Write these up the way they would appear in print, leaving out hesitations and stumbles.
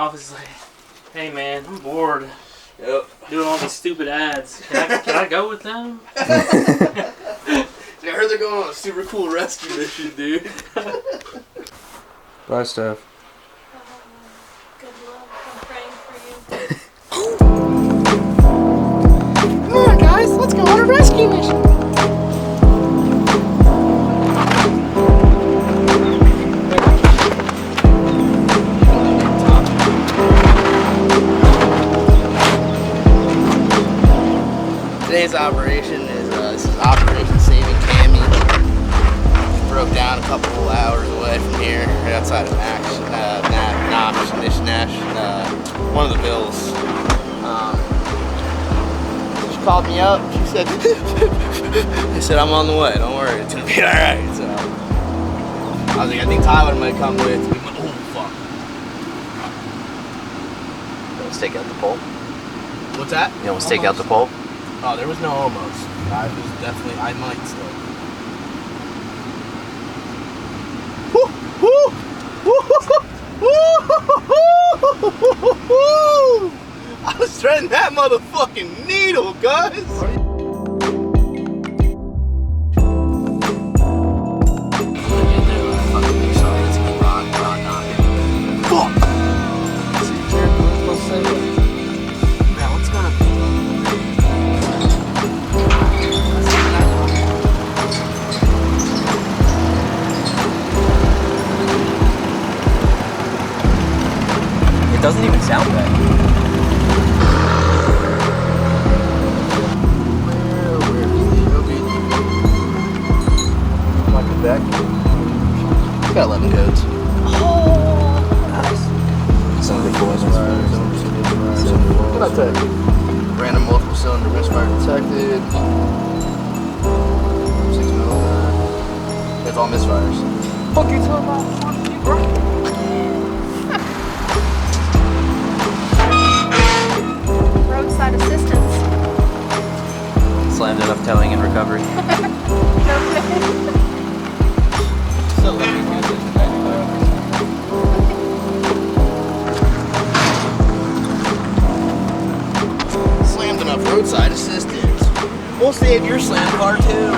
office like, hey man, I'm bored. Yep. Doing all these stupid ads. Can I go with them? I heard they're going on a super cool rescue mission, dude. Bye, Steph. Good luck. I'm praying for you. Come on, guys. Let's go on a rescue mission. Today's operation is this is Operation Saving Cammy. Broke down a couple hours away from here, right outside of Nash, one of the bills. She called me up. She said, "I said I'm on the way. Don't worry, it's gonna be all right." So I was like, I think Tyler might come with. We went, oh fuck. Let's take out the pole. What's that? You almost take out the pole? Oh, there was no almost. I was definitely, I might still. I was threading that motherfucking needle, guys. It doesn't even sound bad. Like the back. It's got 11 codes. Oh, nice. Some of the boys are What about that? Random multiple cylinder misfire detected. 6mm. It's all misfires. Fuck you talking about? Fuck you, bro. Roadside assistance. Slammedenuff towing and recovery. So let me do this. Slammed'N'Stuff roadside assistance. We'll save your slam car too.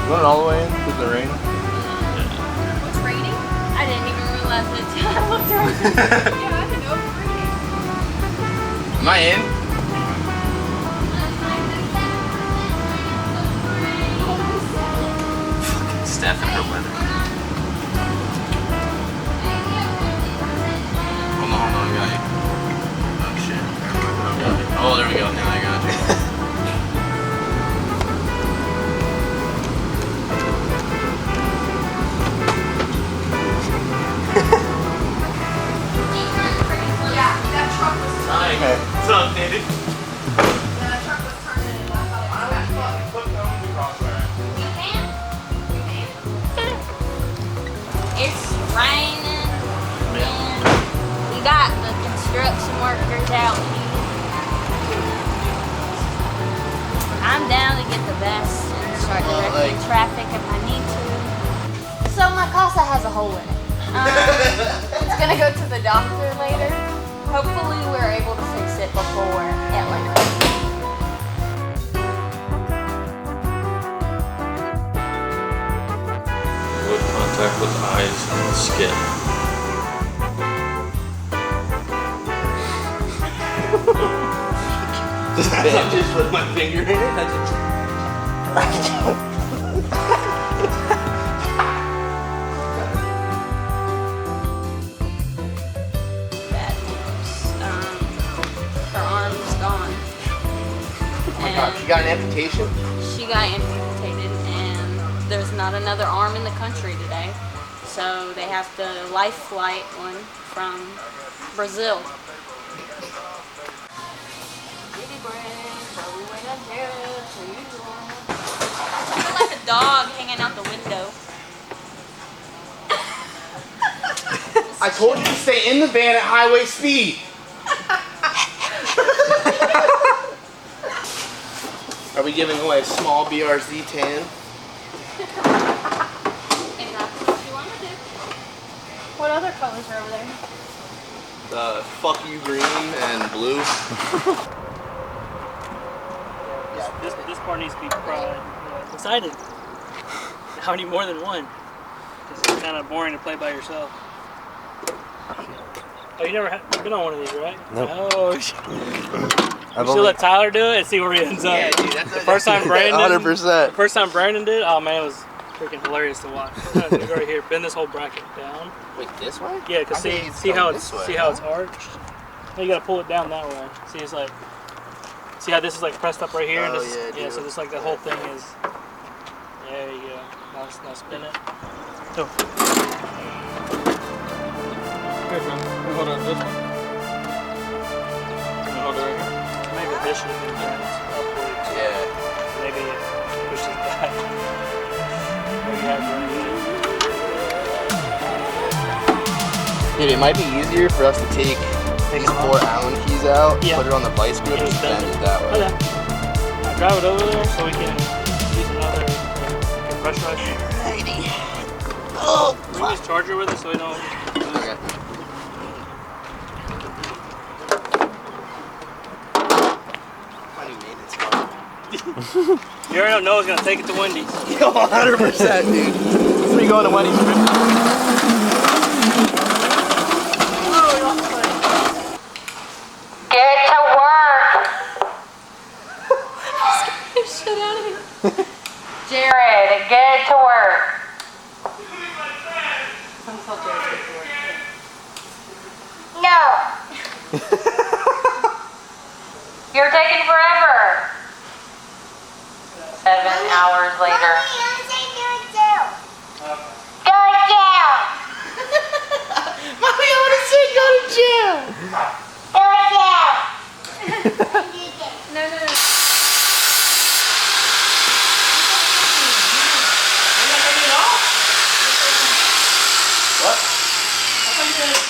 You went all the way in because of the rain? It's raining? I didn't even realize it until I looked around. Yeah, I didn't know it was raining. Am I in? Steph and her weather. Hold on, I got you. Oh shit. Oh, there we go. Now I got you. What's up, dude? That truck was turning and I thought it was It's raining and we got the construction workers out here. I I'm down to get the best and start directing traffic if I need to. So my Casa has a hole in it. It's gonna go to the doctor later. Hopefully we're able to fix it before Atlanta. Avoid contact with eyes and skin. Just put my finger in it. Bad news. Her arm's gone. Oh my God, she got an amputation? She got amputated, and there's not another arm in the country today. So they have to life flight one from Brazil. Like a dog hanging out the window. I told you to stay in the van at highway speed. Are we giving away a small BRZ tan? If that's what you want to do. What other colors are over there? The fuck you green and blue. This part needs to be excited. How many more than one? It's kind of boring to play by yourself. Oh, you never been on one of these, right? Nope. Oh, you should let Tyler do it and see where he ends up. Yeah, dude, that's the first time Brandon. 100%. The first time Brandon did, oh man, it was freaking hilarious to watch. Right here, bend this whole bracket down. Wait, this way? Yeah, cause see how it's arched. No, you gotta pull it down that way. See, it's like, see how this is like pressed up right here, and this, yeah. So this like the whole thing is. There you go. Now spin it. So. Here, bro. You hold on this one. You hold it right here. Maybe this should have been bent upwards. Yeah. Maybe it pushes back. There you have it. Dude, it might be easier for us to take these 4 Allen keys out, Yeah. put it on the vice grip, and bend it that way. Okay. Now drive it over there so we can use another pressurize. Oh, We use charger with it so we don't. okay. You already know Noah's gonna take it to Wendy's. 100%, dude. Let's be going to Wendy's. Get to work! Scare the shit out of me. Jared, get to work. No. You're taking forever. 7 hours later. Go to jail. Mommy, I want to say go to jail. Go to jail. No.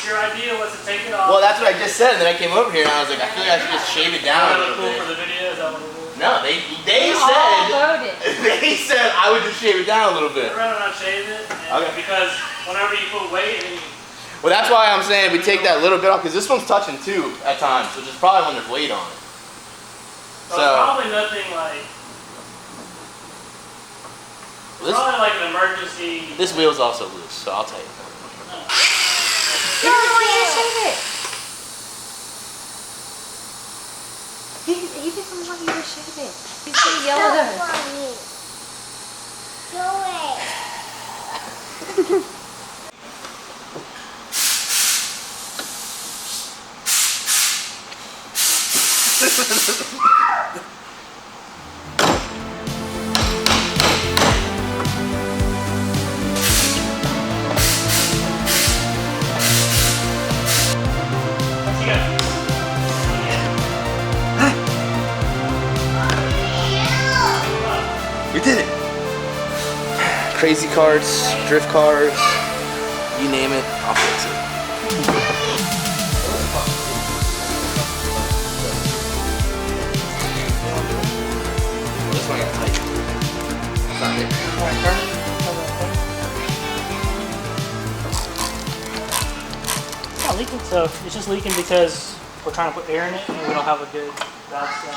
Your idea was to take it off. Well, that's what I just said, and then I came over here and I was like, I feel like I should just shave it down a little Cool bit. for the video. Is that what it is? No, they All said voted. they said I would just shave it down a little bit. I'd rather not shave it. Okay. Because whenever you put weight, and Well, that's why I'm saying we take that little bit off, because this one's touching too at times, which is probably when there's weight on it. so it's probably nothing like. Probably like an emergency. This wheel's also loose, so I'll tell you. You don't want to shave it. He doesn't want you to shave it. He's gonna yell at us. Do it. We did it! Crazy carts, drift cars, you name it, I'll fix it. This So it's just leaking because we're trying to put air in it and we don't have a good valve stem.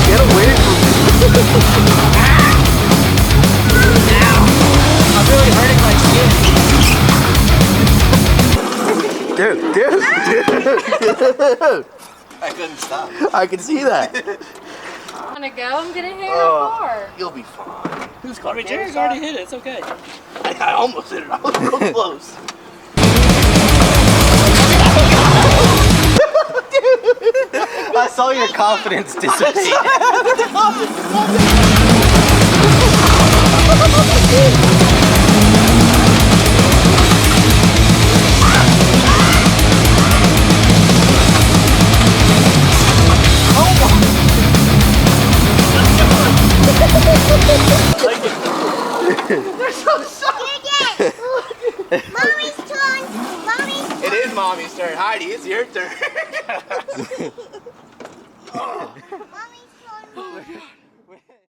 Get away from me. I'm really hurting my skin. Dude. I couldn't stop. I can see that. I'm gonna go. I'm gonna hit our car. You'll be fine. Whose car? I mean, Jerry's already hit it. It's okay. I almost hit it. I was so close. I saw your confidence dissipate. Mommy's turn. Mommy's It is Mommy's turn. Heidi, it's your turn. Mommy's turn.